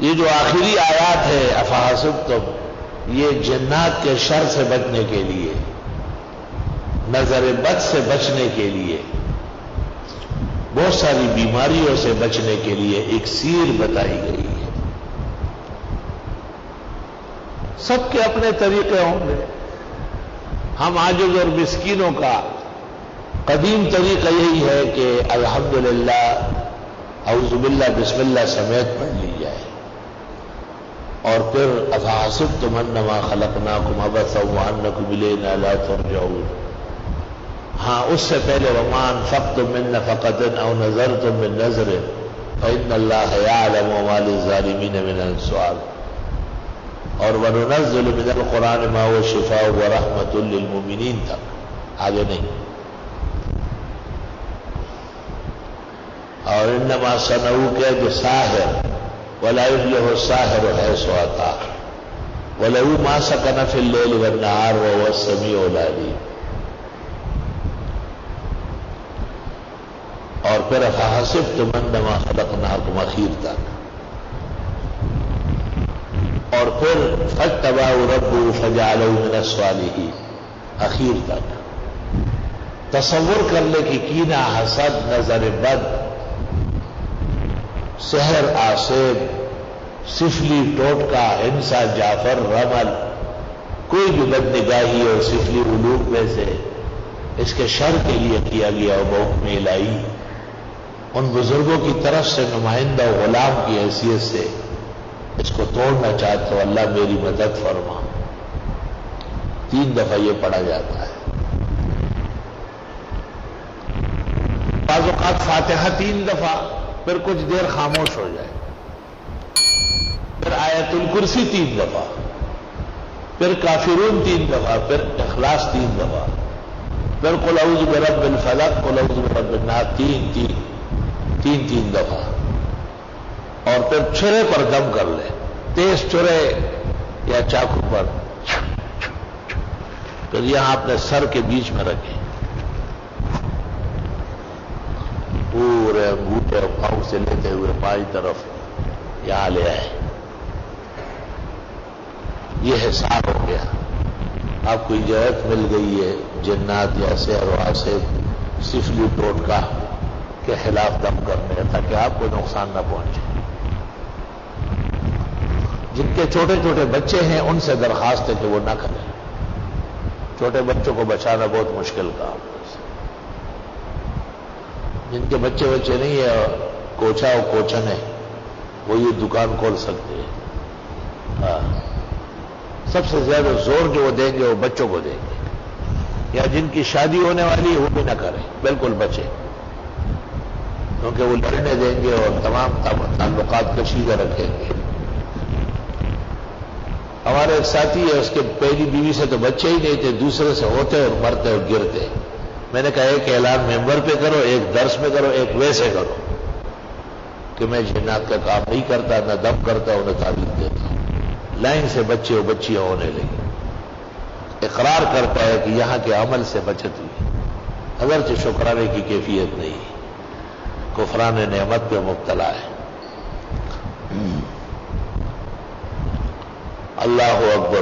یہ جو آخری آیات ہے افحسبتم، یہ جنات کے شر سے بچنے کے لیے، نظر بد سے بچنے کے لیے، بہت ساری بیماریوں سے بچنے کے لیے ایک سیر بتائی گئی ہے۔ سب کے اپنے طریقے ہوں گے۔ ہم عاجز اور مسکینوں کا قدیم طریقہ یہی ہے کہ الحمدللہ اعوذ باللہ بسم اللہ سمیت پڑھ لی جائے، اور پھر افحسبتم انما خلقناکم عبثا وانکم الینا لا ترجعون۔ ہاں، اس سے پہلے وما انفقتم من نفقۃ او نذرتم من نذر فإن اللہ یعلم ما للظالمین من الانصار، اور وَنُنَزِّلُ مِنَ الْقُرْآنِ مَا هُوَ شِفَاءٌ وَرَحْمَةٌ لِّلْمُؤْمِنِينَ تک آگے نہیں۔ اور انما صنعوا كيد ساحر ولا يفلح الساحر حيث أتى وله ما سكن في الليل والنهار وهو السميع العليم۔ اور پھر افحسبتم انما خلقناکم اخیر تک، اور پھر فاجتباه ربه فجعله من الصالحین اخیر تک۔ تصور کر لے کہ کینہ، حسد، نظر بد، سحر، آسیب، سفلی، ٹوٹکا، ہنسا، جعفر، رمل، کوئی بھی بد نگاہی اور سفلی علوم میں سے اس کے شر کے لیے کیا گیا اور بحکم الہی ان بزرگوں کی طرف سے نمائندہ و غلام کی حیثیت سے اس کو توڑنا چاہتا ہوں، اللہ میری مدد فرما۔ 3 دفعہ یہ پڑھا جاتا ہے۔ بعض اوقات فاتحہ 3 دفعہ، پھر کچھ دیر خاموش ہو جائے، پھر آیت الکرسی 3 دفعہ، پھر کافرون 3 دفعہ، پھر اخلاص 3 دفعہ، پھر قل اعوذ برب الفلق، قل اعوذ برب الناس 3 دفعہ، اور پھر چھرے پر دم کر لے، تیز چھرے یا چاقو پر، پھر یہاں اپنے سر کے بیچ میں رکھیں، پورے انگوٹھے اور پاؤں سے لیتے ہوئے بائیں طرف یہاں لے آئے۔ یہ حساب ہو گیا، آپ کو اجازت مل گئی ہے جنات یا سحر و حاسد، سفلی ٹوٹکا کے خلاف دم کرنے، تاکہ آپ کو نقصان نہ پہنچے۔ جن کے چھوٹے چھوٹے بچے ہیں ان سے درخواست ہے کہ وہ نہ کریں، چھوٹے بچوں کو بچانا بہت مشکل کام ہے۔ جن کے بچے نہیں ہیں، کوچا اور کوچن ہے، وہ یہ دکان کھول سکتے ہیں۔ ہاں، سب سے زیادہ زور جو وہ دیں گے وہ بچوں کو دیں گے، یا جن کی شادی ہونے والی ہے وہ بھی نہ کریں، بالکل بچیں، کیونکہ وہ لڑنے دیں گے اور تمام تعلقات کشیدہ رکھیں گے۔ ہمارے ایک ساتھی ہے، اس کے پہلی بیوی سے تو بچے ہی نہیں تھے، دوسرے سے ہوتے اور مرتے اور گرتے۔ میں نے کہا ایک اعلان ممبر پہ کرو، ایک درس میں کرو، ایک ویسے کرو کہ میں جنات کا کام نہیں کرتا، نہ دم کرتا ہوں، نہ تعلیم دیتا ہوں۔ لائن سے بچے اور بچیاں ہونے لگی، اقرار کرتا ہے کہ یہاں کے عمل سے بچت ہوئی، اگرچہ شکرانے کی کیفیت نہیں، کفران نعمت پہ مبتلا ہے۔ اللہ اکبر